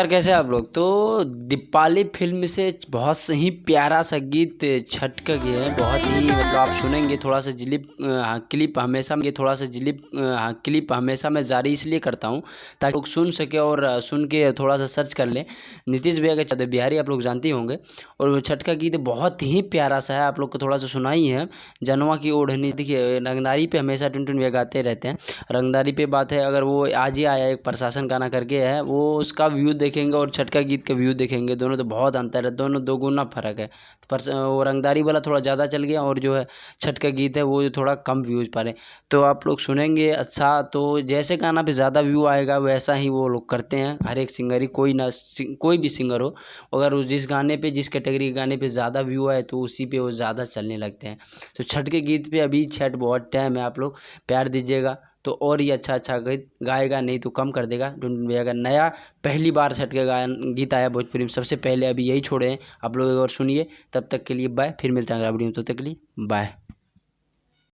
नमस्कार, कैसे हैं आप लोग। तो दीपाली फिल्म से बहुत ही प्यारा सा गीत छठ का गया है। बहुत ही मतलब आप सुनेंगे थोड़ा सा क्लिप हमेशा ये थोड़ा सा क्लिप हमेशा मैं जारी इसलिए करता हूँ ताकि लोग सुन सके और सुन के थोड़ा सा सर्च कर लें। नीतीश भैया के चौधरी बिहारी आप लोग जानते ही होंगे। और वो छठ का गीत बहुत ही प्यारा सा है, आप लोग को थोड़ा सा सुनाई है। जनवा की ओढ़नी, देखिए रंगदारी पे हमेशा टुन भैया गाते रहते हैं। रंगदारी पे बात है, अगर वो आज ही आया एक प्रशासन गाना करके है, वो उसका व्यू देखेंगे और छठ का गीत का व्यू देखेंगे, दोनों तो बहुत अंतर है, दोनों दो गुना फ़र्क है। पर वो रंगदारी वाला थोड़ा ज़्यादा चल गया और जो है छठ का गीत है वो थोड़ा कम व्यूज़ पा रहे। तो आप लोग सुनेंगे अच्छा, तो जैसे गाना पे ज़्यादा व्यू आएगा वैसा ही वो लोग करते हैं। हर एक सिंगर ही कोई भी सिंगर हो, अगर उस जिस गाने पे जिस कैटेगरी के गाने पे ज़्यादा व्यू आए तो उसी पे वो ज़्यादा चलने लगते हैं। तो छठ के गीत पे अभी छठ बहुत टाइम है, आप लोग प्यार दीजिएगा तो और ही अच्छा गीत गाएगा, नहीं तो कम कर देगा। टुनटुन भैया का नया पहली बार छठ का गायन गीत आया भोजपुरी में, सबसे पहले अभी यही छोड़े हैं। आप लोग एक बार सुनिए। तब तक के लिए बाय, फिर मिलते हैं अगला वीडियो में, तब तक के लिए बाय।